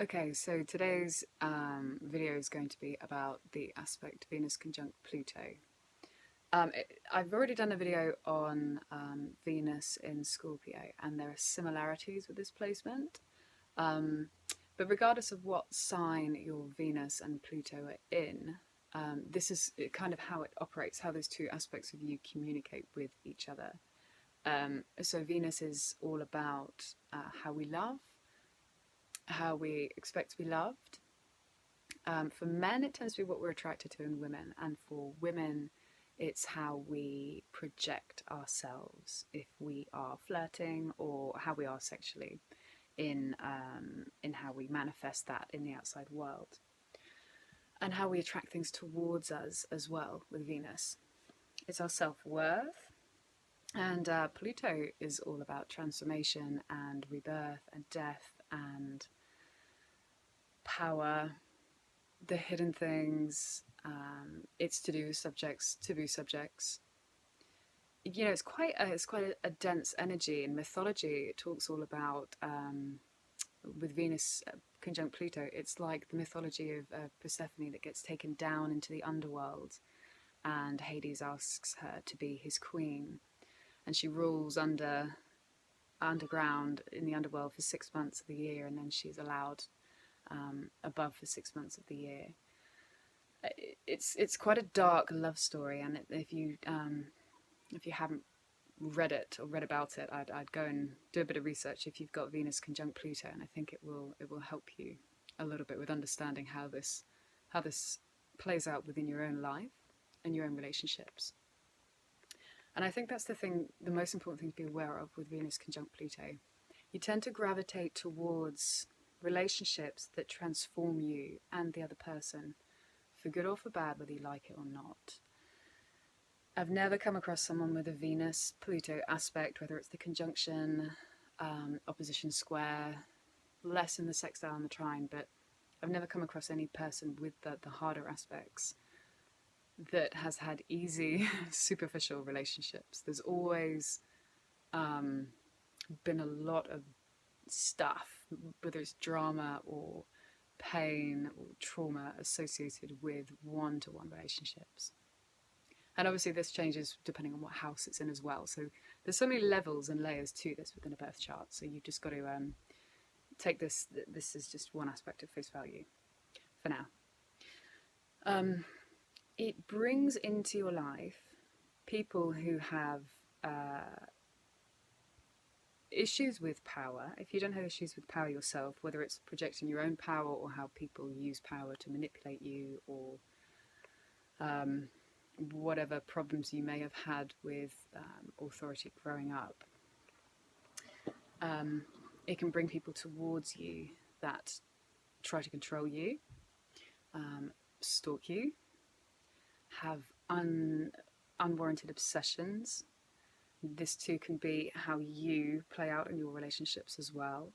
Okay, so today's video is going to be about the aspect Venus conjunct Pluto. I've already done a video on Venus in Scorpio, and there are similarities with this placement. Um, but regardless of what sign your Venus and Pluto are in, this is kind of how it operates, how those two aspects of you communicate with each other. So Venus is all about how we love, how we expect to be loved. For men, it tends to be what we're attracted to in women, and for women, it's how we project ourselves if we are flirting, or how we are sexually in how we manifest that in the outside world, and how we attract things towards us as well with Venus. It's our self-worth, and Pluto is all about transformation and rebirth and death and power, the hidden things. It's to do with subjects, taboo subjects. You know, it's quite a dense energy. In mythology, it talks all about with Venus conjunct Pluto. It's like the mythology of Persephone that gets taken down into the underworld, and Hades asks her to be his queen, and she rules underground in the underworld for 6 months of the year, and then she's allowed above for 6 months of the year. It's quite a dark love story, and if you haven't read it or read about it, I'd go and do a bit of research if you've got Venus conjunct Pluto, and I think it will help you a little bit with understanding how this plays out within your own life and your own relationships. And I think that's the most important thing to be aware of with Venus conjunct Pluto. You tend to gravitate towards relationships that transform you and the other person, for good or for bad, whether you like it or not. I've never come across someone with a Venus-Pluto aspect, whether it's the conjunction, opposition square, less in the sextile and the trine, but I've never come across any person with the harder aspects that has had easy, superficial relationships. There's always been a lot of stuff, whether it's drama or pain or trauma associated with one-to-one relationships. And obviously this changes depending on what house it's in as well. So there's so many levels and layers to this within a birth chart. So you've just got to take this is just one aspect of face value for now. It brings into your life people who have issues with power. If you don't have issues with power yourself, whether it's projecting your own power or how people use power to manipulate you, or whatever problems you may have had with authority growing up, it can bring people towards you that try to control you, stalk you, have unwarranted obsessions. This too can be how you play out in your relationships as well.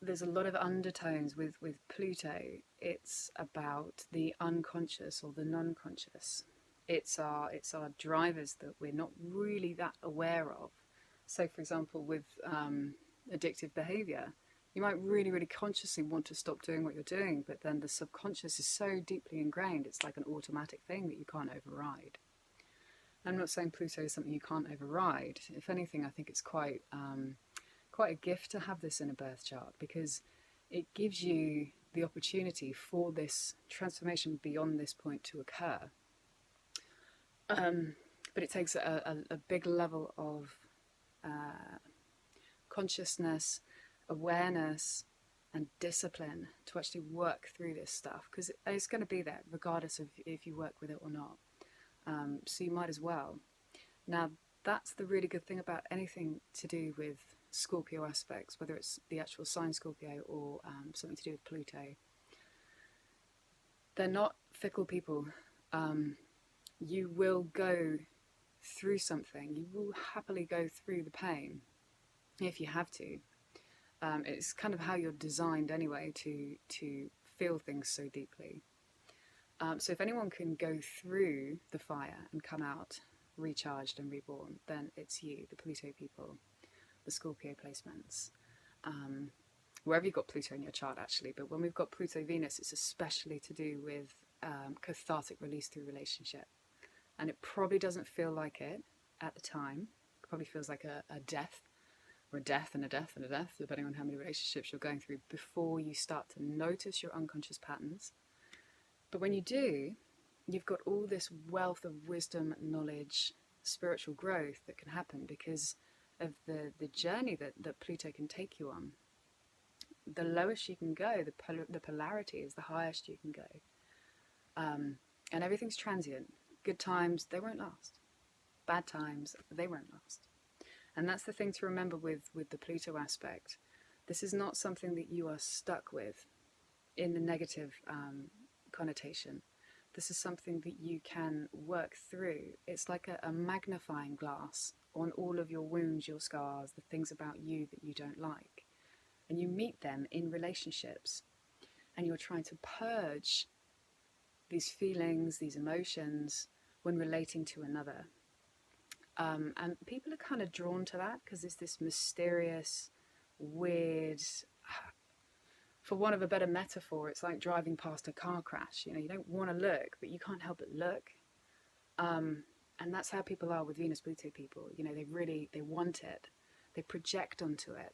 There's a lot of undertones with Pluto. It's about the unconscious or the non-conscious. It's our drivers that we're not really that aware of. So, for example, with addictive behaviour, you might really, really consciously want to stop doing what you're doing, but then the subconscious is so deeply ingrained, it's like an automatic thing that you can't override. I'm not saying Pluto is something you can't override. If anything, I think it's quite a gift to have this in a birth chart, because it gives you the opportunity for this transformation beyond this point to occur. But it takes a big level of consciousness, awareness, and discipline to actually work through this stuff, because it's going to be there regardless of if you work with it or not. So you might as well. Now, that's the really good thing about anything to do with Scorpio aspects, whether it's the actual sign Scorpio or something to do with Pluto. They're not fickle people. You will go through something. You will happily go through the pain if you have to. It's kind of how you're designed anyway to feel things so deeply. So if anyone can go through the fire and come out recharged and reborn, then it's you, the Pluto people, the Scorpio placements. wherever you've got Pluto in your chart actually, but when we've got Pluto Venus, it's especially to do with cathartic release through relationship. And it probably doesn't feel like it at the time. It probably feels like a death, or a death and a death and a death, depending on how many relationships you're going through, before you start to notice your unconscious patterns. But when you do, you've got all this wealth of wisdom, knowledge, spiritual growth that can happen because of the journey that Pluto can take you on. The lowest you can go, the polarity is the highest you can go. And everything's transient. Good times, they won't last. Bad times, they won't last. And that's the thing to remember with the Pluto aspect. This is not something that you are stuck with in the negative connotation. This is something that you can work through. It's like a magnifying glass on all of your wounds, your scars, the things about you that you don't like. And you meet them in relationships, and you're trying to purge these feelings, these emotions, when relating to another. And people are kind of drawn to that because it's this mysterious, weird, for want of a better metaphor, it's like driving past a car crash. You don't want to look, but you can't help but look. And that's how people are with Venus Pluto people. They want it. They project onto it.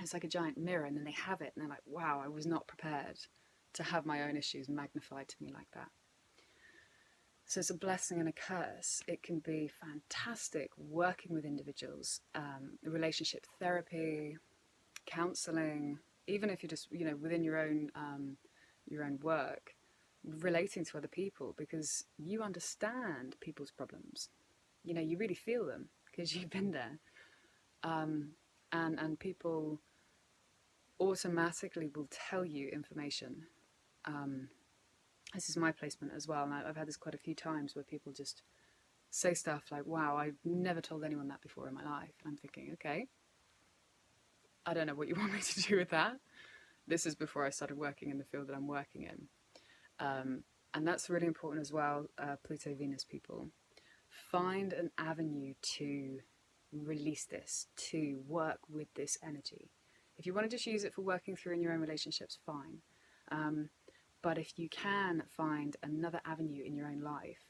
It's like a giant mirror, and then they have it, and they're like, wow, I was not prepared to have my own issues magnified to me like that. So it's a blessing and a curse. It can be fantastic working with individuals, relationship therapy, counseling, even if you're just, within your own work, relating to other people, because you understand people's problems. You really feel them because you've been there. And people automatically will tell you information. This is my placement as well, and I've had this quite a few times where people just say stuff like, wow, I've never told anyone that before in my life. And I'm thinking, okay, I don't know what you want me to do with that. This is before I started working in the field that I'm working in. And that's really important as well, Pluto Venus people. Find an avenue to release this, to work with this energy. If you want to just use it for working through in your own relationships, fine. But if you can find another avenue in your own life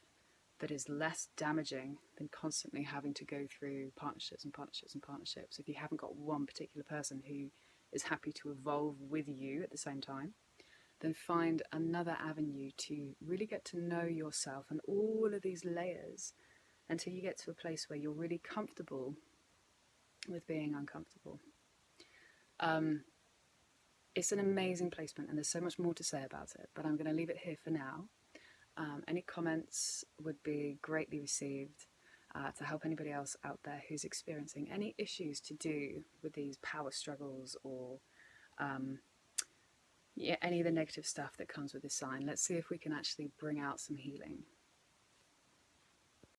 that is less damaging than constantly having to go through partnerships and partnerships and partnerships, if you haven't got one particular person who is happy to evolve with you at the same time, then find another avenue to really get to know yourself and all of these layers until you get to a place where you're really comfortable with being uncomfortable. It's an amazing placement, and there's so much more to say about it, but I'm going to leave it here for now. Any comments would be greatly received to help anybody else out there who's experiencing any issues to do with these power struggles or any of the negative stuff that comes with this sign. Let's see if we can actually bring out some healing.